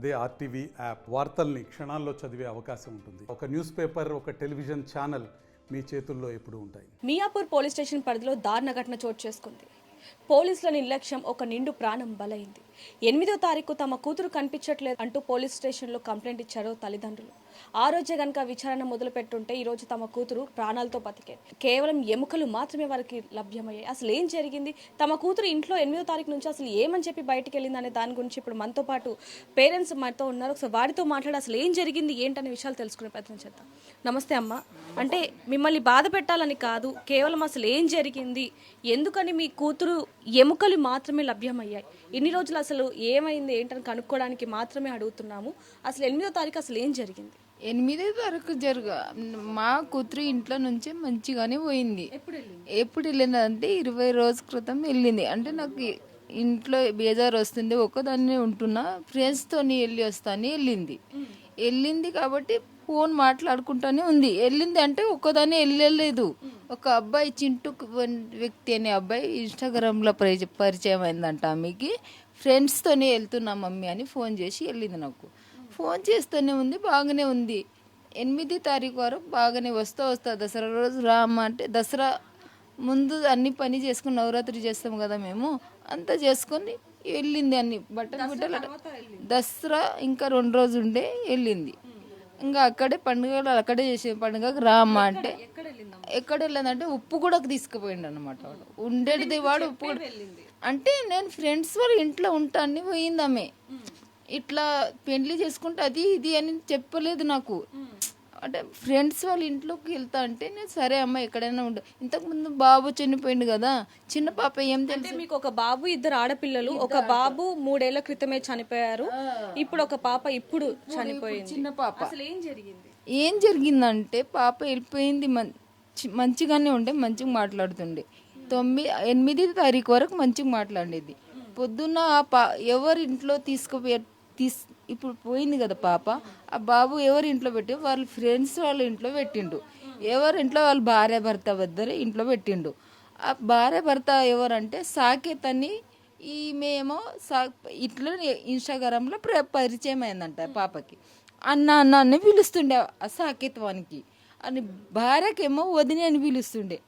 అదే RTV app వార్తల్ని క్షణాల్లో చదివే అవకాశం ఉంటుంది. ఒక న్యూస్ పేపర్, ఒక టెలివిజన్ ఛానల్ మీ చేతుల్లో ఎప్పుడూ ఉంటాయి. మియాపూర్ పోలీస్ స్టేషన్ పరిధిలో దారుణ ఘటన చోటు చేసుకుంది. పోలీసుల నిర్లక్ష్యం ఒక నిండు ప్రాణం బలైంది. 8వ తారీఖు తమ కూతురు కనిపించట్లేదు అంటూ పోలీస్ స్టేషన్లో కంప్లైంట్ ఇచ్చారు తల్లిదండ్రులు. ఆ రోజే గనక విచారణ మొదలు పెట్టుంటే ఈ రోజు తమ కూతురు ప్రాణాలతో బతికేది. కేవలం ఎముకలు మాత్రమే వారికి లభ్యమయ్యాయి. అసలు ఏం జరిగింది, తమ కూతురు ఇంట్లో 8వ తారీఖు నుంచి అసలు ఏమని చెప్పి బయటకు వెళ్ళింది అనే దాని గురించి ఇప్పుడు మనతో పాటు పేరెంట్స్ మనతో ఉన్నారు. ఒకసారి వారితో మాట్లాడి అసలు ఏం జరిగింది ఏంటనే విషయాలు తెలుసుకునే ప్రయత్నం చేద్దాం. నమస్తే అమ్మ. అంటే మిమ్మల్ని బాధ పెట్టాలని కాదు, కేవలం అసలు ఏం జరిగింది, ఎందుకని మీ కూతురు ఎముకలు మాత్రమే లభ్యమయ్యాయి, ఇన్ని రోజులు అసలు ఏమైంది ఏంటని కనుక్కోవడానికి మాత్రమే అడుగుతున్నాము. అసలు 8వ తారీఖు అసలు ఏం జరిగింది? 8వ తారీఖు మా కూతురు ఇంట్లో నుంచే మంచిగానే పోయింది. ఎప్పుడు వెళ్ళిందంటే 20 రోజుల క్రితం వెళ్ళింది. అంటే నాకు ఇంట్లో బేజారు వస్తుంది, ఒక్కదాన్నే ఉంటున్నా, ఫ్రెండ్స్తో వెళ్ళి వస్తాను వెళ్ళింది కాబట్టి ఫోన్ మాట్లాడుకుంటానే ఉంది. వెళ్ళింది అంటే ఒక్కదాన్ని వెళ్ళలేదు. ఒక అబ్బాయి చింటూ వ్యక్తి అనే అబ్బాయి ఇన్స్టాగ్రామ్లో పరిచయం అయిందంట. ఆమెకి ఫ్రెండ్స్తోనే వెళ్తున్నా మమ్మీ అని ఫోన్ చేసి వెళ్ళింది. నాకు ఫోన్ చేస్తూనే ఉంది, బాగానే ఉంది. 8వ తారీఖు వరకు బాగానే వస్తా దసరా రోజు రా అమ్మ అంటే, దసరా ముందు అన్ని పని చేసుకుని నవరాత్రి చేస్తాం కదా మేము, అంతా చేసుకొని వెళ్ళింది. అన్ని బట్టలు దసరా ఇంకా 2 రోజులు ఉండే వెళ్ళింది. ఇంకా అక్కడే పండుగలు అక్కడే చేసే పండుగకు రా అమ్మ అంటే, ఎక్కడ వెళ్ళిందంటే ఉప్పు కూడా తీసుకుపోయిండు అనమాట. వాడు ఉండేది వాడు ఉప్పు కూడా అంటే, నేను ఫ్రెండ్స్ వాళ్ళ ఇంట్లో ఉంటాను పోయింది. ఆమె ఇట్లా పెళ్లి చేసుకుంటే అది ఇది అని చెప్పలేదు నాకు. అంటే ఫ్రెండ్స్ వాళ్ళ ఇంట్లోకి వెళ్తా అంటే నేను సరే అమ్మ ఎక్కడైనా ఉండు. ఇంతకుముందు బాబు చనిపోయిండు కదా, చిన్న పాప ఏం తెలుసు. మీకు ఒక బాబు, 2 ఆడపిల్లలు. ఒక బాబు 3 ఏళ్ల క్రితమే చనిపోయారు, ఇప్పుడు ఒక పాప ఇప్పుడు చనిపోయింది. చిన్న పాప. అసలు ఏం జరిగిందంటే పాప వెళ్ళిపోయింది. మంచిగానే ఉండే, మంచిగా మాట్లాడుతుండే. 8వ తారీఖు వరకు మంచిగా మాట్లాడేది. పొద్దున్న ఎవరి ఇంట్లో ఇప్పుడు పోయింది కదా పాప, ఆ బాబు ఎవరి ఇంట్లో పెట్టి, వాళ్ళ ఫ్రెండ్స్ వాళ్ళ ఇంట్లో పెట్టిండు. ఎవరి ఇంట్లో వాళ్ళ భార్య భర్త వద్దరు ఇంట్లో పెట్టిండు. ఆ భార్య భర్త ఎవరంటే సాకేత్ అని, ఈమెమో ఇట్లా ఇన్స్టాగ్రామ్లో పరిచయం అయిందంట పాపకి. అన్న అన్న అని పిలుస్తుండే ఆ సాకేత్ వానికి. అని భార్యకేమో వదిని అని పిలుస్తుండే.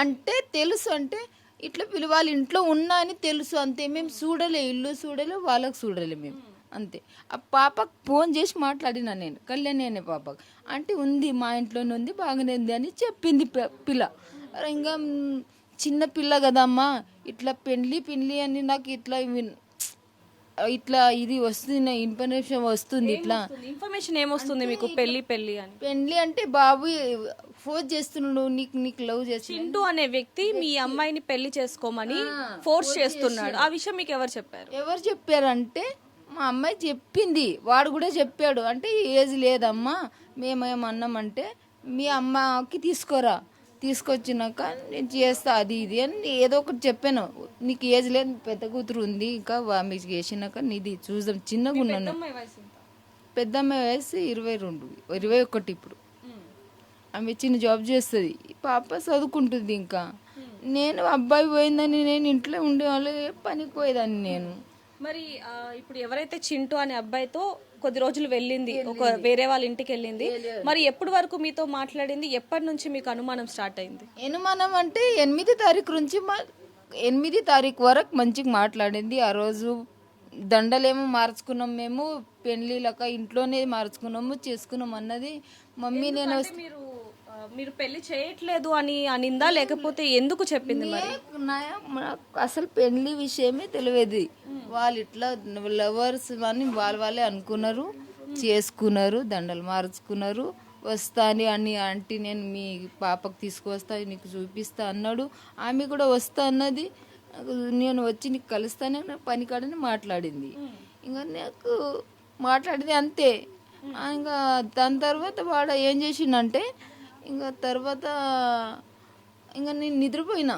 అంటే తెలుసు, అంటే ఇట్లా వాళ్ళ ఇంట్లో ఉన్నా అని తెలుసు అంతే. మేము చూడలే, ఇల్లు చూడలే, వాళ్ళకి చూడలే మేము అంతే. ఆ పాపకు ఫోన్ చేసి మాట్లాడినా నేను, కళ్యాణి అనే పాపకు. అంటే ఉంది, మా ఇంట్లోనే ఉంది, బాగానే ఉంది అని చెప్పింది పిల్ల. ఇంకా చిన్న పిల్ల కదమ్మా, ఇట్లా పెళ్ళి అని నాకు ఇట్లా ఇది వస్తుంది, ఇన్ఫర్మేషన్ వస్తుంది. ఇట్లా ఇన్ఫర్మేషన్ ఏమొస్తుంది మీకు? పెళ్లి అని. పెళ్లి అంటే బాబు ఫోర్స్ చేస్తున్నాడు, నీకు లవ్ చేసి చింటూ అనే వ్యక్తి మీ అమ్మాయిని పెళ్లి చేసుకోమని ఫోర్స్ చేస్తున్నాడు. ఆ విషయం మీకు ఎవరు చెప్పారంటే మా అమ్మాయి చెప్పింది, వాడు కూడా చెప్పాడు. అంటే ఏజ్ లేదమ్మా, మేమేమన్నామంటే మీ అమ్మకి తీసుకొచ్చినాక నేను చేస్తా అది ఇది అని ఏదో ఒకటి చెప్పాను. నీకు ఏజ్ లేదు, పెద్ద కూతురు ఉంది, ఇంకా మీకు చేసినాక నీది చూద్దాం. చిన్నగా ఉన్నాను. పెద్ద అమ్మాయి వయసు 22, 21 ఇప్పుడు. ఆమె చిన్న జాబ్ చేస్తుంది, పాప చదువుకుంటుంది. ఇంకా నేను అబ్బాయి పోయిందని నేను ఇంట్లో ఉండేవాళ్ళు, పనికి పోయేదాన్ని నేను. మరి ఇప్పుడు ఎవరైతే చింటూ అనే అబ్బాయితో కొద్ది రోజులు వెళ్ళింది, ఒక వేరే వాళ్ళ ఇంటికి వెళ్ళింది, మరి ఎప్పటి వరకు మీతో మాట్లాడింది? ఎప్పటి నుంచి మీకు అనుమానం స్టార్ట్ అయింది? అనుమానం అంటే 8వ తారీఖు నుంచి 8వ తారీఖు వరకు మంచిగా మాట్లాడింది. ఆ రోజు దండలేమో మార్చుకున్నాం మేము, పెళ్లిలక ఇంట్లోనే మార్చుకున్నాము, చేసుకున్నాం అన్నది మమ్మీ. నేను మీరు పెళ్లి చేయట్లేదు అని అనిందా, లేకపోతే ఎందుకు చెప్పింది? మరి అసలు పెళ్లి విషయమే తెలియదు. వాళ్ళు ఇట్లా లవర్స్ అని వాళ్ళే అనుకున్నారు, చేసుకున్నారు, దండలు మార్చుకున్నారు. వస్తాను అని ఆంటీ, నేను మీ పాపకు తీసుకువస్తా, నీకు చూపిస్తా అన్నాడు. ఆమె కూడా వస్తా అన్నది. నేను వచ్చి నీకు కలుస్తానే పని కాడని మాట్లాడింది. ఇంకా నాకు మాట్లాడింది అంతే. ఇంకా దాని తర్వాత వాడు ఏం చేసిండంటే, ఇంకా తర్వాత ఇంకా నేను నిద్రపోయినా.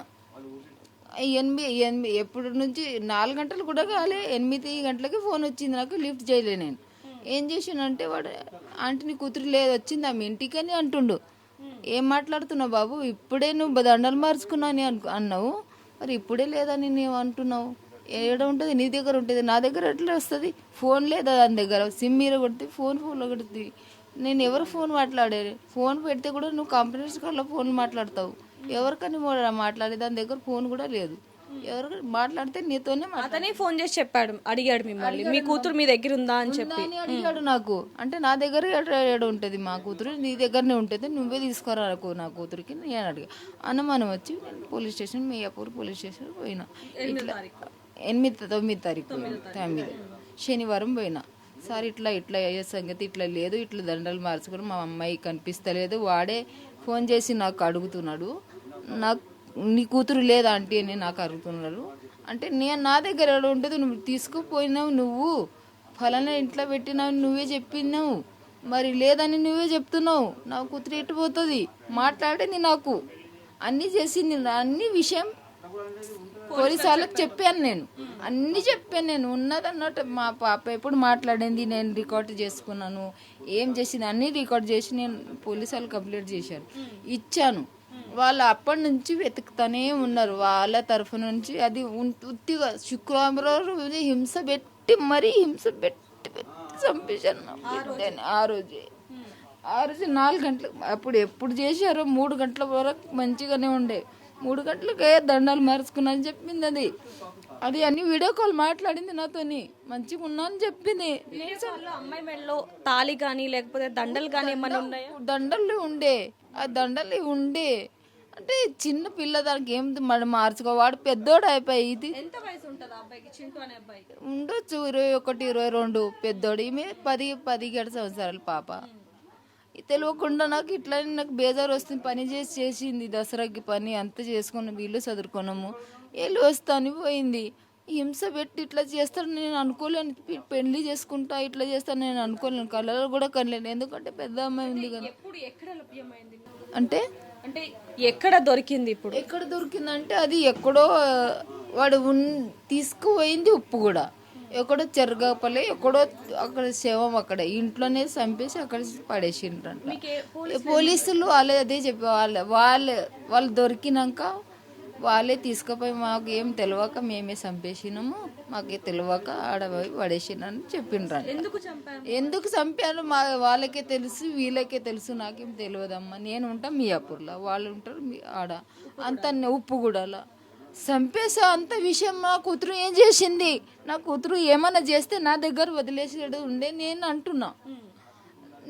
8 ఎప్పటి నుంచి 4 గంటలు కూడా కాలే, 8 గంటలకి ఫోన్ వచ్చింది నాకు, లిఫ్ట్ చేయలే నేను. ఏం చేసానంటే, వాడు ఆంటీ నీ కూతురు లేదు, వచ్చింది ఆమె ఇంటికి అని అంటుండు. ఏం మాట్లాడుతున్నావు బాబు, ఇప్పుడే నువ్వు దండలు మార్చుకున్నావు అని అన్నావు, మరి ఇప్పుడే లేదని నువ్వు అంటున్నావు, ఏడ ఉంటుంది నీ దగ్గర ఉంటుంది, నా దగ్గర ఎట్లా వస్తుంది? ఫోన్ లేదా దాని దగ్గర, సిమ్ మీద కొడితే ఫోన్లో కొడుతుంది. నేను ఎవరు ఫోన్ మాట్లాడేది? ఫోన్ పెడితే కూడా నువ్వు కంపెనీస్ కాల్లో ఫోన్ మాట్లాడతావు, ఎవరికని మాట్లాడే దాని దగ్గర ఫోన్ కూడా లేదు. ఎవరు మాట్లాడితే నీతోనే అతనే ఫోన్ చేసి చెప్పాడు, అడిగాడు మిమ్మల్ని మీ కూతురు మీ దగ్గర ఉందా అని చెప్పి అడిగాడు నాకు. అంటే నా దగ్గర ఏడ ఉంటుంది మా కూతురు, నీ దగ్గరనే ఉంటుంది, నువ్వే తీసుకురా నా కూతురికి నేను అడిగా. అనుమానం వచ్చి నేను police station, Miyapur police station పోయినా. ఇట్లా 9 తారీఖు 9 శనివారం పోయినా. సార్ ఇట్లా అయ్యే సంగతి ఇట్లా లేదు, ఇట్లా దండలు మార్చుకుని మా అమ్మాయి కనిపిస్తలేదు, వాడే ఫోన్ చేసి నాకు అడుగుతున్నాడు, నాకు నీ కూతురు లేదా ఆంటీ అని నాకు అడుగుతున్నారు. అంటే నేను నా దగ్గర ఎలా ఉంటుంది, నువ్వు తీసుకుపోయినావు, నువ్వు ఫలానా ఇంట్లో పెట్టినావు నువ్వే చెప్పినావు, మరి లేదని నువ్వే చెప్తున్నావు, నా కూతురు ఎటు పోతుంది? మాట్లాడింది నాకు, అన్నీ చేసింది, అన్ని విషయం పోలీసు వాళ్ళకి చెప్పాను నేను, అన్నీ చెప్పాను నేను. ఉన్నదన్నట్టు మా పాప ఎప్పుడు మాట్లాడింది నేను రికార్డు చేసుకున్నాను, ఏం చేసింది అన్నీ రికార్డ్ చేసి నేను పోలీసు వాళ్ళు కంప్లీట్ చేశాను, ఇచ్చాను. వాళ్ళు అప్పటి నుంచి వెతుకుతూనే ఉన్నారు వాళ్ళ తరఫు నుంచి. అది ఉత్తిగా శుక్రవారం రోజు హింస పెట్టి చంపేశాను ఆ రోజు 4 గంటలకు. అప్పుడు ఎప్పుడు చేశారో 3 గంటల వరకు మంచిగానే ఉండే, 3 గంటలకే దండాలు మార్చుకున్నా అని చెప్పింది. అది అన్ని వీడియో కాల్ మాట్లాడింది నాతోని, మంచిగా ఉన్నా అని చెప్పింది. అమ్మాయి మెడలో తాళి కానీ లేకపోతే దండలు కానీ ఏమైనా ఉన్నాయా? దండలు ఉండే, ఆ దండలు ఉండే. అంటే చిన్న పిల్ల, దానికి ఏం మార్చుకో, వాడు పెద్దోడు అయిపోయి. ఇది ఎంత వయసు ఉంటుంది ఆ అబ్బాయికి, చింటూ అనే అబ్బాయికి? ఉండొచ్చు 21, 22 పెద్దోడు, ఈమె 17 సంవత్సరాలు పాప. తెలియకుండా నాకు ఇట్లా నాకు బేజారు వస్తుంది, పని చేసింది దసరాకి పని అంతా చేసుకున్నాం, వీళ్ళు చదువుకున్నాము, వీళ్ళు వస్తాను పోయింది. హింస పెట్టి ఇట్లా చేస్తాడు నేను అనుకోలేను, పెళ్లి చేసుకుంటా ఇట్లా చేస్తాను నేను అనుకోలేను, కళ్ళలో కూడా కనలేను. ఎందుకంటే పెద్ద అమ్మాయి ఉంది కదా. అంటే అంటే ఎక్కడ దొరికింది? ఇప్పుడు ఎక్కడ దొరికిందంటే అది ఎక్కడో వాడు తీసుకుపోయింది, ఉప్పు కూడా ఎక్కడో చెరగపల్లి, ఎక్కడో అక్కడ శవం, అక్కడ ఇంట్లోనే చంపేసి అక్కడ పడేసిండ్రంట. పోలీసులు వాళ్ళే అదే చెప్పి వాళ్ళు దొరికినాక వాళ్ళే తీసుకుపోయి మాకు ఏం తెలియక మేమే చంపేసినాము, మాకే తెలియక ఆడపోయి పడేసినని చెప్పిండ్రంట. ఎందుకు చంపాను వాళ్ళకే తెలుసు, వీళ్ళకే తెలుసు, నాకేం తెలియదమ్మా. నేను ఉంటా మియాపూర్లో, వాళ్ళు ఉంటారు ఆడ, అంత ఉప్పుగూడలో. చంపేసా అంత విషయం. నా కూతురు ఏం చేసింది, నా కూతురు ఏమన్నా చేస్తే నా దగ్గర వదిలేసేది ఉండే నేను అంటున్నా.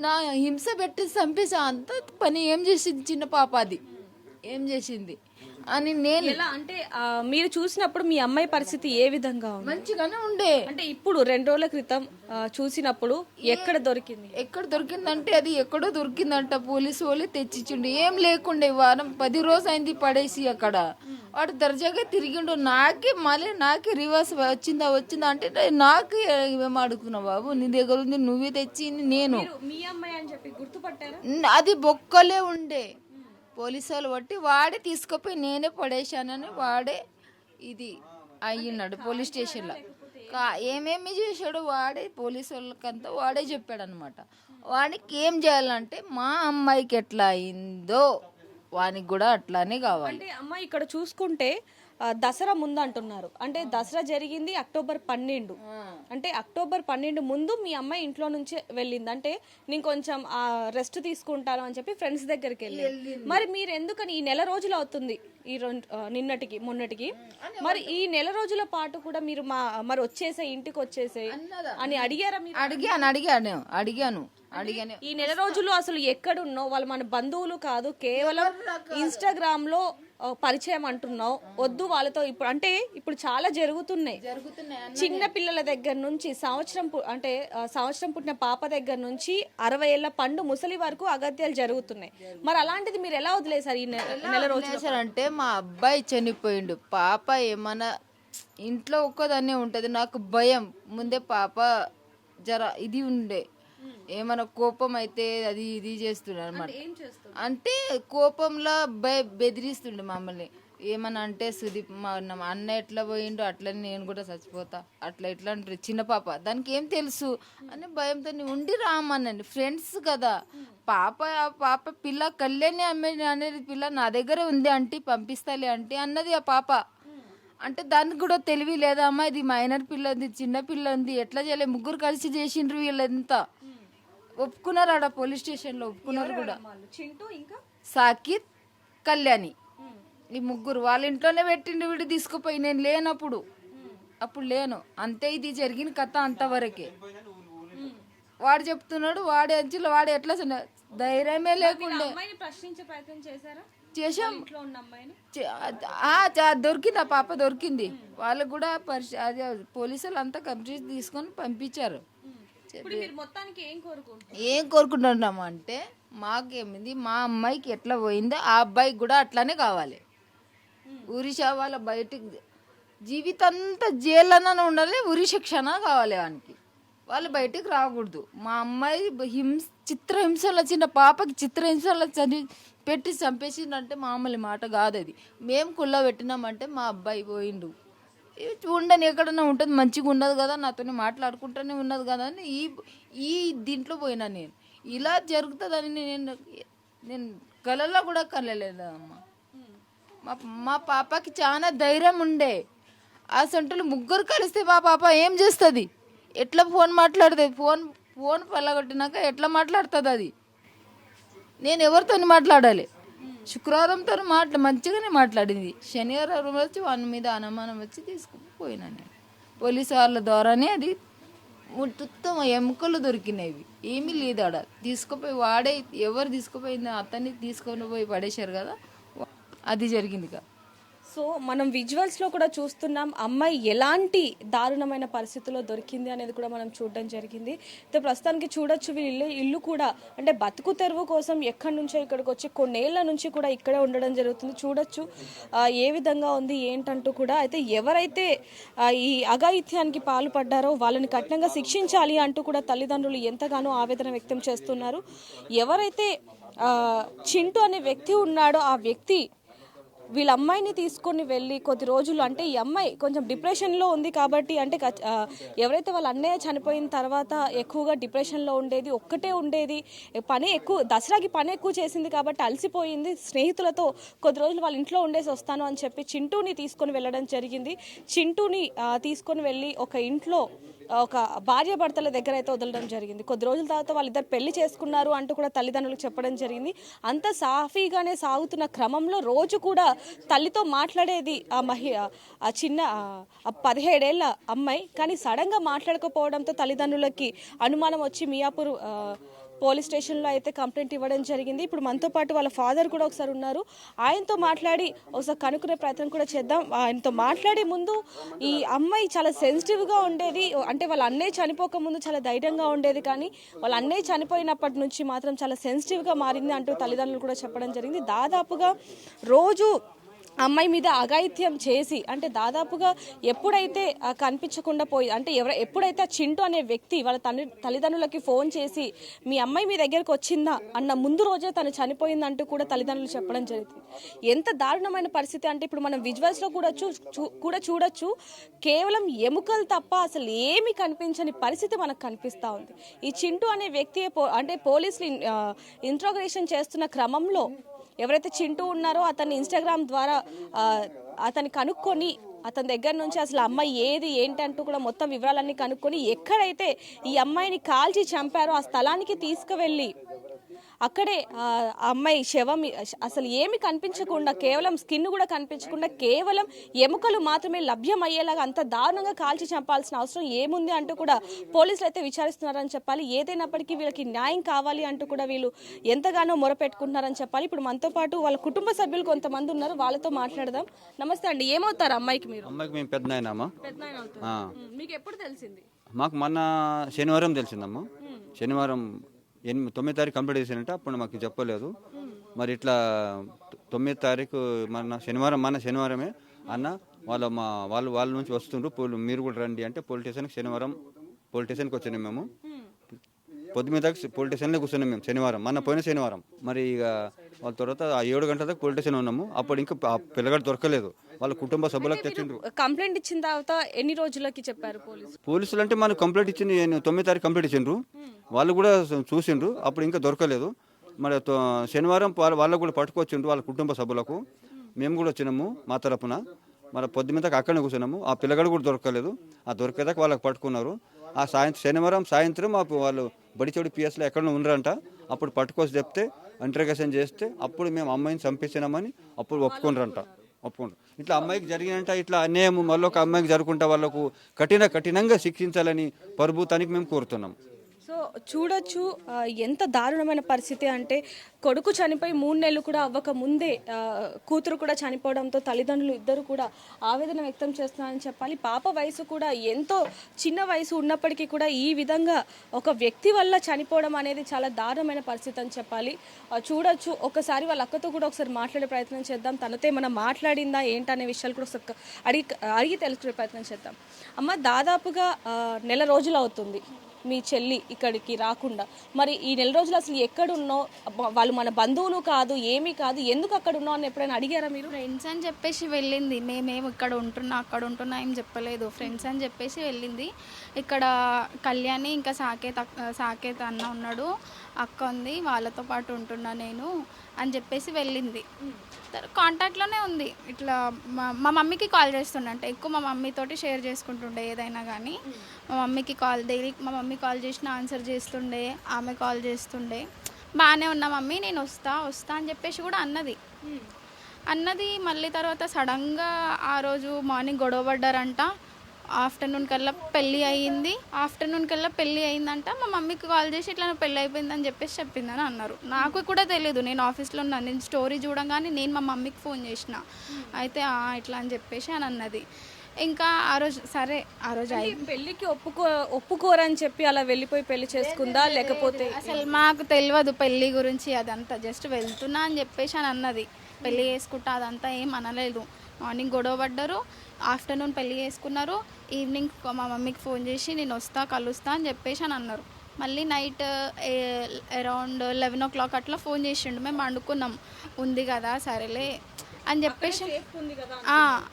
నా హింస పెట్టి చంపేసా అంత పని ఏం చేసింది చిన్న పాప, అది ఏం చేసింది అని నేను. ఎలా అంటే మీరు చూసినప్పుడు మీ అమ్మాయి పరిస్థితి ఏ విధంగా ఉంది? మంచిగానే ఉండే. అంటే ఇప్పుడు 2 రోజుల క్రితం చూసినప్పుడు ఎక్కడ దొరికిందంటే అది ఎక్కడో దొరికిందంట, పోలీసు వాళ్ళే తెచ్చిచ్చిండు, ఏం లేకుండే. వారం 10 రోజు అయింది పడేసి అక్కడ. వాడు దర్జాగా తిరిగిండు, నాకే రివర్స్ వచ్చిందా అంటే నాకు ఏమో అడుగుతున్నావు బాబు, నీ దగ్గర ఉంది నువ్వే తెచ్చింది. నేను మీ అమ్మాయి అని చెప్పి గుర్తుపట్టారా? అది బొక్కలే ఉండే, పోలీసు వాళ్ళు బట్టి వాడే తీసుకుపోయి నేనే పడేశానని వాడే ఇది అయ్యున్నాడు పోలీస్ స్టేషన్లో. ఏమేమి చేశాడు వాడే, పోలీసు వాళ్ళకంతా వాడే చెప్పాడు అనమాట. వాడికి ఏం చేయాలంటే మా అమ్మాయికి ఎట్లా అయిందో వానికి కూడా అట్లానే కావాలి. అంటే అమ్మాయి ఇక్కడ చూసుకుంటే దసరా ముందు అంటున్నారు, అంటే దసరా జరిగింది అక్టోబర్ 12. అంటే అక్టోబర్ 12 ముందు మీ అమ్మాయి ఇంట్లో నుంచే వెళ్ళింది. అంటే నేను కొంచెం రెస్ట్ తీసుకుంటాను అని చెప్పి ఫ్రెండ్స్ దగ్గరికి వెళ్ళింది. మరి మీరు ఎందుకని ఈ నెల రోజులు అవుతుంది, ఈ నిన్నటికి మొన్నటికి, మరి ఈ నెల రోజుల పాటు కూడా మీరు మరి వచ్చేసే ఇంటికి వచ్చేసే అని అడిగారా? మీరు అడిగాను. ఈ నెల రోజులు అసలు ఎక్కడున్నావు? వాళ్ళు మన బంధువులు కాదు, కేవలం ఇన్స్టాగ్రామ్ లో పరిచయం అంటున్నావు, వద్దు వాళ్ళతో. ఇప్పుడు చాలా జరుగుతున్నాయి. చిన్న పిల్లల దగ్గర నుంచి సంవత్సరం పుట్టిన పాప దగ్గర నుంచి 60 ఏళ్ల పండు ముసలి వరకు అగత్యాలు జరుగుతున్నాయి. మరి అలాంటిది మీరు ఎలా వదిలేసారు ఈ నెల రోజులు? అంటే మా అబ్బాయి చనిపోయిండు, పాప ఏమన్నా ఇంట్లో ఒక్కదాన్నే ఉంటది, నాకు భయం. ముందే పాప ఇది ఉండే, ఏమైనా కోపం అయితే అది ఇది చేస్తుండే అనమాట. అంటే కోపంలో బెదిరిస్తుండే మమ్మల్ని. ఏమన్నా అంటే సుదీప్ మా అన్న ఎట్లా పోయిండు అట్లని నేను కూడా చచ్చిపోతా, అట్లా ఇట్లా అంటారు. చిన్న పాప, దానికి ఏం తెలుసు అని భయంతో ఉండి రామనండి. ఫ్రెండ్స్ కదా, పాప పిల్ల కళ్యాణి అనేది పిల్ల నా దగ్గర ఉంది అంటే పంపిస్తాలే అంటే అన్నది ఆ పాప. అంటే దానికి కూడా తెలివి లేదా అమ్మా, ఇది మైనర్ పిల్ల ఉంది, చిన్న పిల్ల ఉంది, ఎట్లా చేయలేదు, ముగ్గురు కలిసి చేసిండ్రు వీళ్ళంతా. ఒప్పుకున్నారు ఆడ పోలీస్ స్టేషన్లో, ఒప్పుకున్నారు కూడా. చింటూ ఇంకా సాకిత్, కళ్యాణి, ఈ ముగ్గురు వాళ్ళ ఇంట్లోనే పెట్టిండు. వీడు తీసుకుపోయి నేను లేనప్పుడు, అప్పుడు లేను. అంతే ఇది జరిగిన కథ అంతవరకే. వాడు చెప్తున్నాడు, వాడి అంచులో వాడు ఎట్లా ధైర్యమే లేకుండా అమ్మాయిని ప్రశ్నించే ప్రయత్నం చేశారా? చేసాం. ఇంట్లో ఉన్న అమ్మాయిని దొరికింది, ఆ పాప దొరికింది. వాళ్ళకు కూడా అదే పోలీసులు అంతా కంప్లీట్ తీసుకొని పంపించారు. ఇప్పుడు మీరు మొత్తానికి ఏం కోరుకుంటున్నాము అంటే, మాకేమింది మా అమ్మాయికి ఎట్లా పోయిందో ఆ అబ్బాయికి కూడా అట్లానే కావాలి. ఉరిషా వాళ్ళ బయటికి జీవితంతా జైల్లోనే ఉండాలి, ఉరి శిక్షణ కావాలి వానికి. వాళ్ళు బయటికి రాకూడదు. మా అమ్మాయి చిత్రహింసలు చిన్న పాపకి చిత్రహింసలు పెట్టి చంపేసిందంటే మామూలు మాట కాదు అది. మేము కుళ్ళ పెట్టినామంటే మా అబ్బాయి పోయిండు. ఉండని ఎక్కడన్నా ఉంటుంది, మంచిగా ఉండదు కదా, నాతో మాట్లాడుకుంటూనే ఉన్నది కదా అని ఈ దీంట్లో పోయినా నేను. ఇలా జరుగుతుందని నేను కలలో కూడా కలలేదమ్మా. మా పాపకి చాలా ధైర్యం ఉండే. ఆ సొంటలు ముగ్గురు కలిస్తే మా పాప ఏం చేస్తుంది? ఎట్లా ఫోన్ మాట్లాడుతుంది? ఫోన్ పల్లగొట్టినాక ఎట్లా మాట్లాడుతుంది అది? నేను ఎవరితో మాట్లాడాలి? శుక్రవారంతో మంచిగానే మాట్లాడింది. శనివారం వచ్చి వాని మీద అనుమానం వచ్చి తీసుకుపోయినా నేను. పోలీసు వాళ్ళ ద్వారానే అది మొత్తం ఎముకలు దొరికినాయి. ఏమీ లేదు ఆడ. తీసుకుపోయి ఎవరు తీసుకుపోయింది అతన్ని తీసుకొని పోయి పడేశారు కదా, అది జరిగింది కదా. సో మనం విజువల్స్లో కూడా చూస్తున్నాం అమ్మాయి ఎలాంటి దారుణమైన పరిస్థితుల్లో దొరికింది అనేది కూడా మనం చూడడం జరిగింది. అయితే ప్రస్తుతానికి చూడొచ్చు వీళ్ళు ఇల్లు కూడా అంటే బతుకు తెరువు కోసం ఎక్కడి నుంచో ఇక్కడికి వచ్చి కొన్నేళ్ల నుంచి కూడా ఇక్కడే ఉండడం జరుగుతుంది. చూడొచ్చు ఏ విధంగా ఉంది ఏంటంటూ కూడా. అయితే ఎవరైతే ఈ అఘాయిత్యానికి పాల్పడ్డారో వాళ్ళని కఠినంగా శిక్షించాలి అంటూ కూడా తల్లిదండ్రులు ఎంతగానో ఆవేదన వ్యక్తం చేస్తున్నారు. ఎవరైతే చింటూ అనే వ్యక్తి ఉన్నాడో ఆ వ్యక్తి వీళ్ళ అమ్మాయిని తీసుకొని వెళ్ళి కొద్ది రోజులు అంటే ఈ అమ్మాయి కొంచెం డిప్రెషన్లో ఉంది కాబట్టి అంటే ఎవరైతే వాళ్ళ అన్నయ్య చనిపోయిన తర్వాత ఎక్కువగా డిప్రెషన్లో ఉండేది, ఒక్కటే ఉండేది, పని ఎక్కువ, దసరాకి పని ఎక్కువ చేసింది కాబట్టి అలసిపోయింది. స్నేహితులతో కొద్ది రోజులు వాళ్ళ ఇంట్లో ఉండేసి వస్తాను అని చెప్పి చింటూని తీసుకొని వెళ్ళడం జరిగింది. చింటూని తీసుకొని వెళ్ళి ఒక ఇంట్లో ఒక భార్య భర్తల దగ్గర అయితే వదలడం జరిగింది. కొద్ది రోజుల తర్వాత వాళ్ళిద్దరు పెళ్లి చేసుకున్నారు అంటూ కూడా తల్లిదండ్రులకు చెప్పడం జరిగింది. అంత సాఫీగానే సాగుతున్న క్రమంలో రోజు కూడా తల్లితో మాట్లాడేది ఆ చిన్న 17 ఏళ్ల అమ్మాయి. కానీ సడన్గా మాట్లాడకపోవడంతో తల్లిదండ్రులకి అనుమానం వచ్చి మియాపూర్ పోలీస్ స్టేషన్లో అయితే కంప్లైంట్ ఇవ్వడం జరిగింది. ఇప్పుడు మనతో పాటు వాళ్ళ ఫాదర్ కూడా ఒకసారి ఉన్నారు. ఆయనతో మాట్లాడి ఒకసారి కనుక్కునే ప్రయత్నం కూడా చేద్దాం. ఆయనతో మాట్లాడే ముందు ఈ అమ్మాయి చాలా సెన్సిటివ్గా ఉండేది, అంటే వాళ్ళ అన్నయ్య చనిపోక ముందు చాలా ధైర్యంగా ఉండేది, కానీ వాళ్ళ అన్నయ్య చనిపోయినప్పటి నుంచి మాత్రం చాలా సెన్సిటివ్గా మారింది అంటూ తల్లిదండ్రులు కూడా చెప్పడం జరిగింది. దాదాపుగా రోజు అమ్మాయి మీద అఘాయిత్యం చేసి అంటే దాదాపుగా ఎప్పుడైతే కనిపించకుండా పోయి అంటే ఎప్పుడైతే చింటూ అనే వ్యక్తి వాళ్ళ తల్లిదండ్రులకి ఫోన్ చేసి మీ అమ్మాయి మీ దగ్గరకు వచ్చిందా అన్న ముందు రోజే తను చనిపోయిందంటూ కూడా తల్లిదండ్రులు చెప్పడం జరిగింది. ఎంత దారుణమైన పరిస్థితి అంటే ఇప్పుడు మనం విజువల్స్లో కూడా చూడొచ్చు, కేవలం ఎముకలు తప్ప అసలు ఏమీ కనిపించని పరిస్థితి మనకు కనిపిస్తూ ఉంది. ఈ చింటూ అనే వ్యక్తి అంటే పోలీసులు ఇంట్రోగేషన్ చేస్తున్న క్రమంలో ఎవరైతే చింటూ ఉన్నారో అతన్ని ఇన్స్టాగ్రామ్ ద్వారా అతన్ని కనుక్కొని అతని దగ్గర నుంచి అసలు అమ్మాయి ఏది ఏంటి అంటూ కూడా మొత్తం వివరాలన్నీ కనుక్కొని ఎక్కడైతే ఈ అమ్మాయిని కాల్చి చంపారో ఆ స్థలానికి తీసుకువెళ్ళి అక్కడే ఆ అమ్మాయి శవం అసలు ఏమి కనిపించకుండా కేవలం స్కిన్ కూడా కనిపించకుండా కేవలం ఎముకలు మాత్రమే లభ్యమయ్యేలాగా అంత దారుణంగా కాల్చి చంపాల్సిన అవసరం ఏముంది అంటూ కూడా పోలీసులు అయితే విచారిస్తున్నారని చెప్పాలి. ఏదైనప్పటికీ వీళ్ళకి న్యాయం కావాలి అంటూ కూడా వీళ్ళు ఎంతగానో మొరపెట్టుకుంటున్నారని చెప్పాలి. ఇప్పుడు మనతో పాటు వాళ్ళ కుటుంబ సభ్యులు కొంతమంది ఉన్నారు, వాళ్ళతో మాట్లాడదాం. నమస్తే అండి, ఏమవుతారు అమ్మాయికి మీరు? అమ్మాయికి మేము పెద్దనాయనమ్మా. మీకు ఎప్పుడు తెలిసింది? మాకు మొన్న శనివారం తెలిసిందమ్మా. శనివారం 9వ తారీఖు కంప్లీట్ చేశానంటే అప్పుడు మాకు చెప్పలేదు. మరి ఇట్లా 9వ తారీఖు మన శనివారమే అన్న వాళ్ళ నుంచి వస్తుండ్రు, మీరు కూడా రండి అంటే పోలీస్ స్టేషన్కి శనివారం పోలీస్ స్టేషన్కి వచ్చినాం. మేము పొద్దుమీద పోలీస్ స్టేషన్లో కూర్చున్నాం మేము శనివారం, పోయిన శనివారం. మరి ఇక వాళ్ళ తర్వాత 7 గంటల దాకా పోలీస్ స్టేషన్ ఉన్నాము. అప్పుడు ఇంకా పిల్లగాడు దొరకలేదు. వాళ్ళ కుటుంబ సభ్యులకు తెచ్చిండ్రు. కంప్లైంట్ ఇచ్చిన తర్వాత ఎన్ని రోజులకి చెప్పారు పోలీసులు? అంటే మనకు కంప్లైంట్ ఇచ్చింది 9వ తారీఖు కంప్లైంట్ ఇచ్చిండ్రు. వాళ్ళు కూడా చూసిండ్రు, అప్పుడు ఇంకా దొరకలేదు. మరి శనివారం వాళ్ళకు కూడా పట్టుకొచ్చిండ్రు వాళ్ళ కుటుంబ సభ్యులకు. మేము కూడా వచ్చినాము మా తరపున. మన పొద్దు మీద అక్కడనే కూర్చున్నాము. ఆ పిల్లగాడు కూడా దొరకలేదు. ఆ దొరికేదాకా వాళ్ళకి పట్టుకున్నారు. ఆ శనివారం సాయంత్రం వాళ్ళు బడిచోడి పిఎస్లో ఎక్కడో ఉన్నారంట. అప్పుడు పట్టుకొచ్చి చెప్తే ఇంటర్గేషన్ చేస్తే అప్పుడు మేము అమ్మాయిని చంపించినామని అప్పుడు ఒప్పుకున్నారంట. ఇట్లా అమ్మాయికి జరిగినంట ఇట్లా అన్యాయం మళ్ళీ ఒక అమ్మాయికి జరుగుకుంటా వాళ్ళకు కఠినంగా శిక్షించాలని ప్రభుత్వానికి మేము కోరుతున్నాం. సో చూడొచ్చు ఎంత దారుణమైన పరిస్థితి అంటే కొడుకు చనిపోయి 3 నెలలు కూడా అవ్వక ముందే కూతురు కూడా చనిపోవడంతో తల్లిదండ్రులు ఇద్దరు కూడా ఆవేదన వ్యక్తం చేస్తున్నారని చెప్పాలి. పాప వయసు కూడా ఎంతో చిన్న వయసు ఉన్నప్పటికీ కూడా ఈ విధంగా ఒక వ్యక్తి వల్ల చనిపోవడం అనేది చాలా దారుణమైన పరిస్థితి అని చెప్పాలి. చూడొచ్చు. ఒకసారి వాళ్ళ అక్కతో కూడా ఒకసారి మాట్లాడే ప్రయత్నం చేద్దాం. తనతో ఏమైనా మాట్లాడిందా ఏంటనే విషయాలు కూడా ఒకసారి అడిగి తెలుసుకునే ప్రయత్నం చేద్దాం. అమ్మ, దాదాపుగా నెల రోజులు అవుతుంది మీ చెల్లి ఇక్కడికి రాకుండా. మరి ఈ నెల రోజులు అసలు ఎక్కడున్నావు? వాళ్ళు మన బంధువులు కాదు, ఏమీ కాదు, ఎందుకు అక్కడ ఉన్నావు అని ఎప్పుడైనా అడిగారా మీరు? ఫ్రెండ్స్ అని చెప్పేసి వెళ్ళింది. మేమేమి ఇక్కడ ఉంటున్నా అక్కడ ఉంటున్నా ఏం చెప్పలేదు. ఫ్రెండ్స్ అని చెప్పేసి వెళ్ళింది. ఇక్కడ కళ్యాణి ఇంకా సాకేత్ అన్న ఉన్నాడు, అక్క ఉంది, వాళ్ళతో పాటు ఉంటున్నా నేను అని చెప్పేసి వెళ్ళింది. కాంటాక్ట్లోనే ఉంది. ఇట్లా మా మమ్మీకి కాల్ చేస్తుండే, అంటే ఎక్కువ మా మమ్మీతోటి షేర్ చేసుకుంటుండే ఏదైనా కానీ. మా మమ్మీకి డైలీ మా మమ్మీ కాల్ చేసినా ఆన్సర్ చేస్తుండే, ఆమె కాల్ చేస్తుండే. బాగానే ఉన్నా మమ్మీ, నేను వస్తా అని చెప్పేసి కూడా అన్నది. మళ్ళీ తర్వాత సడన్గా ఆ రోజు మార్నింగ్ గొడవ పడ్డారంట. ఆఫ్టర్నూన్ కల్లా పెళ్ళి అయిందంట. మా మమ్మీకి కాల్ చేసి ఇట్లా పెళ్ళి అయిపోయిందని చెప్పేసి చెప్పిందని అన్నారు. నాకు కూడా తెలియదు, నేను ఆఫీస్లో ఉన్నాను. నేను స్టోరీ చూడంగానే నేను మా మమ్మీకి ఫోన్ చేసిన. అయితే ఇట్లా అని చెప్పేసి అని అన్నది. ఇంకా ఆ రోజు సరే, ఆ రోజు పెళ్ళికి ఒప్పుకోరని చెప్పి అలా వెళ్ళిపోయి పెళ్లి చేసుకుందా, లేకపోతే అసలు మాకు తెలియదు పెళ్ళి గురించి అదంతా. జస్ట్ వెళ్తున్నా అని చెప్పేసి అని అన్నది. పెళ్ళి చేసుకుంటా అదంతా ఏం అనలేదు. మార్నింగ్ గొడవ పడ్డారు, ఆఫ్టర్నూన్ పెళ్ళి చేసుకున్నారు. ఈవినింగ్ మా మమ్మీకి ఫోన్ చేసి నేను కలుస్తా అని చెప్పేసి అని అన్నారు. మళ్ళీ నైట్ అరౌండ్ 11 o'clock అట్లా ఫోన్ చేసిండు. మేము అనుకున్నాం ఉంది కదా సరేలే అని చెప్పేసి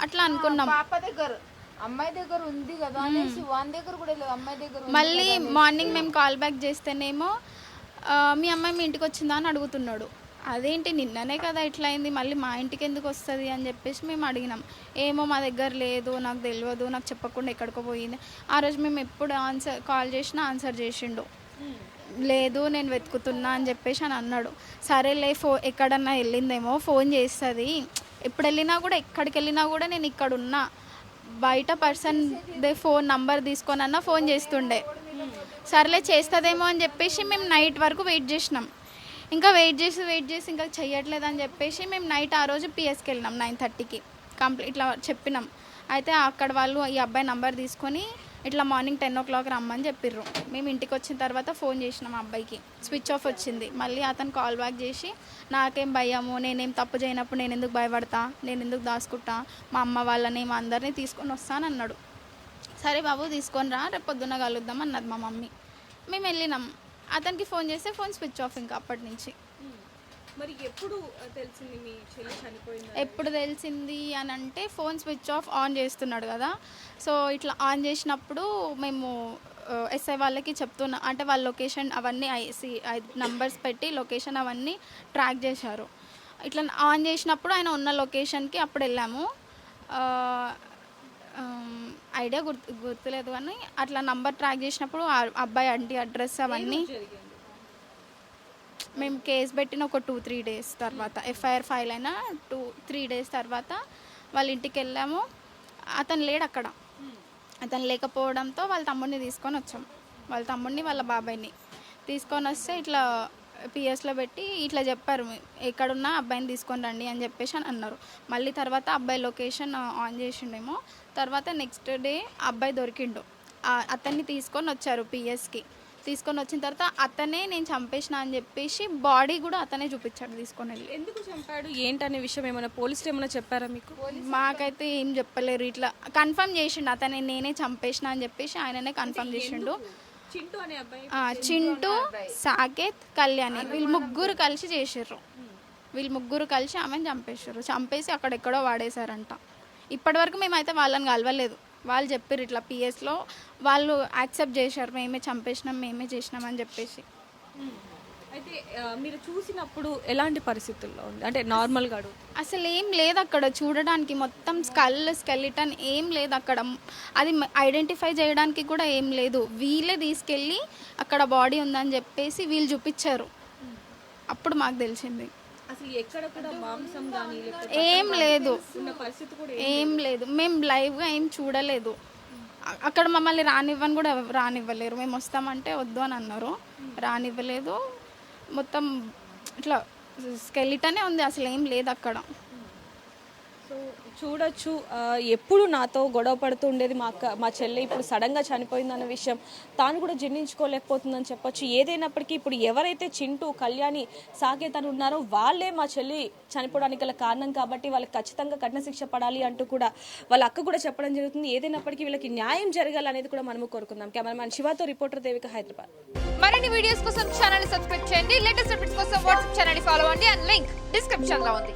అట్లా అనుకున్నాం. అమ్మాయి దగ్గర ఉంది కదా అనేసి వాని దగ్గర కూడా లేదు, అమ్మాయి దగ్గర. మళ్ళీ మార్నింగ్ మేము కాల్ బ్యాక్ చేస్తేనేమో మీ అమ్మాయి మీ ఇంటికి వచ్చిందా అని అడుగుతున్నాడు. అదేంటి నిన్ననే కదా ఇట్లా అయింది, మళ్ళీ మా ఇంటికి ఎందుకు వస్తుంది అని చెప్పేసి మేము అడిగినాం. ఏమో మా దగ్గర లేదు, నాకు తెలియదు, నాకు చెప్పకుండా ఎక్కడికో పోయింది. ఆ రోజు మేము ఎప్పుడు కాల్ చేసినా ఆన్సర్ చేసిండు. లేదు నేను వెతుకుతున్నా అని చెప్పేసి అని అన్నాడు. సరేలే ఎక్కడన్నా వెళ్ళిందేమో, ఫోన్ చేస్తుంది. ఎప్పుడు వెళ్ళినా కూడా ఎక్కడికి వెళ్ళినా కూడా నేను ఇక్కడ ఉన్నా, బయట పర్సన్ ఫోన్ నంబర్ తీసుకొనన్నా ఫోన్ చేస్తుండే. సరేలే చేస్తుందేమో అని చెప్పేసి మేము నైట్ వరకు వెయిట్ చేసినాం. ఇంకా వెయిట్ చేసి ఇంకా చెయ్యట్లేదు అని చెప్పేసి మేము నైట్ ఆ రోజు పిఎస్కి వెళ్ళినాం 9:30కి. ఇట్లా చెప్పినాం. అయితే అక్కడ వాళ్ళు ఈ అబ్బాయి నంబర్ తీసుకొని ఇట్లా మార్నింగ్ 10 o'clock రమ్మని చెప్పిర్రు. మేము ఇంటికి వచ్చిన తర్వాత ఫోన్ చేసినాం అబ్బాయికి, స్విచ్ ఆఫ్ వచ్చింది. మళ్ళీ అతను కాల్ బ్యాక్ చేసి నాకేం భయము, నేనేం తప్పు చేయనప్పుడు నేను ఎందుకు భయపడతా, నేను ఎందుకు దాచుకుంటా, మా అమ్మ వాళ్ళని మా అందరినీ తీసుకొని వస్తానన్నాడు. సరే బాబు తీసుకొని రా, రేపు పొద్దున్న కలుద్దాం అన్నది మా మమ్మీ. మేము వెళ్ళినాం. అతనికి ఫోన్ చేస్తే ఫోన్ స్విచ్ ఆఫ్. ఇంకా అప్పటి నుంచి. మరి ఎప్పుడు తెలిసింది మీ చెల్లి చనిపోయింది? ఎప్పుడు తెలిసింది అని అంటే ఫోన్ స్విచ్ ఆఫ్ ఆన్ చేస్తున్నాడు కదా, సో ఇట్లా ఆన్ చేసినప్పుడు మేము ఎస్ఐ వాళ్ళకి చెప్తున్నా, అంటే వాళ్ళ లొకేషన్ అవన్నీ నంబర్స్ పెట్టి లొకేషన్ అవన్నీ ట్రాక్ చేశారు. ఇట్లా ఆన్ చేసినప్పుడు ఆయన ఉన్న లొకేషన్కి అప్పుడు వెళ్ళాము. ఐడియా గుర్తులేదు కానీ అట్లా నంబర్ ట్రాక్ చేసినప్పుడు అబ్బాయి ఇంటి అడ్రస్ అవన్నీ మేము కేసు పెట్టిన ఒక 2-3 days తర్వాత, ఎఫ్ఐఆర్ ఫైల్ అయిన 2-3 days తర్వాత వాళ్ళ ఇంటికి వెళ్ళాము. అతను లేడు అక్కడ. అతను లేకపోవడంతో వాళ్ళ తమ్ముడిని తీసుకొని వచ్చాం. వాళ్ళ తమ్ముడిని వాళ్ళ బాబాయ్ని తీసుకొని వస్తే ఇట్లా పిఎస్లో పెట్టి ఇట్లా చెప్పారు, ఎక్కడున్నా అబ్బాయిని తీసుకొని రండి అని చెప్పేసి అని అన్నారు. మళ్ళీ తర్వాత అబ్బాయి లొకేషన్ ఆన్ చేసిండేమో. తర్వాత నెక్స్ట్ డే అబ్బాయి దొరికిండు. అతన్ని తీసుకొని వచ్చారు పిఎస్కి. తీసుకొని వచ్చిన తర్వాత అతనే నేను చంపేసిన అని చెప్పేసి బాడీ కూడా అతనే చూపించాడు తీసుకొని వెళ్ళి. ఎందుకు చంపాడు ఏంటనే విషయం ఏమైనా పోలీసులు ఏమైనా చెప్పారా మీకు? మాకైతే ఏం చెప్పలేరు. ఇట్లా కన్ఫర్మ్ చేసిండు అతనే నేనే చంపేసిన అని చెప్పేసి ఆయననే కన్ఫర్మ్ చేసిండు. చింటూ, సాకేత్, కళ్యాణి వీళ్ళు ముగ్గురు కలిసి చేసారు. వీళ్ళు ముగ్గురు కలిసి ఆమెను చంపేశారు. చంపేసి అక్కడెక్కడో వాడేశారంట. ఇప్పటివరకు మేమైతే వాళ్ళని కలవలేదు. వాళ్ళు చెప్పారు ఇట్లా పిఎస్లో వాళ్ళు యాక్సెప్ట్ చేశారు, మేమే చంపేసినాం, మేమే చేసినాం అని చెప్పేసి. అయితే మీరు చూసినప్పుడు ఎలాంటి పరిస్థితుల్లో ఉంది అంటే నార్మల్గా అడుగు అసలు ఏం లేదు అక్కడ చూడడానికి, మొత్తం స్కెలిటన్ ఏం లేదు అక్కడ. అది ఐడెంటిఫై చేయడానికి కూడా ఏం లేదు. వీళ్ళే తీసుకెళ్ళి అక్కడ బాడీ ఉందని చెప్పేసి వీళ్ళు చూపించారు. అప్పుడు మాకు తెలిసింది. అసలు ఎక్కడ కూడా మాంసం కానీ ఏం లేదు, ఉన్న పరిస్థితి కూడా ఏం లేదు. మేము లైవ్గా ఏం చూడలేదు. అక్కడ మమ్మల్ని రానివ్వని కూడా రానివ్వలేరు. మేము వస్తామంటే వద్దు అని అన్నారు, రానివ్వలేదు. మొత్తం ఇట్లా స్కెలిటనే ఉంది, అసలు ఏం లేదు అక్కడ. సో చూడొచ్చు, ఎప్పుడు నాతో గొడవ పడుతూ ఉండేది మా చెల్లె ఇప్పుడు సడన్గా చనిపోయిందన్న విషయం తాను కూడా జీర్ణించుకోలేకపోతుందని చెప్పొచ్చు. ఏదైనప్పటికీ ఇప్పుడు ఎవరైతే చింటూ, కళ్యాణి, సాకేత్ అని ఉన్నారో వాళ్ళే మా చెల్లి చనిపోవడానికి గల కారణం కాబట్టి వాళ్ళకి ఖచ్చితంగా కఠిన శిక్ష పడాలి అంటూ కూడా వాళ్ళ అక్క కూడా చెప్పడం జరుగుతుంది. ఏదైనప్పటికీ వీళ్ళకి న్యాయం జరగాలనేది కూడా మనము కోరుకుందాం. కెమెరామ్యాన్ శివతో రిపోర్టర్ దేవిక, హైదరాబాద్. మరిన్ని వీడియోస్ కోసం ఛానల్ సబ్స్క్రైబ్ చేయండి. లేటెస్ట్ అప్డేట్స్ కోసం వాట్సాప్ ఛానల్ ఫాలో అవ్వండి. అండ్ లింక్ డిస్క్రిప్షన్ లో ఉంది.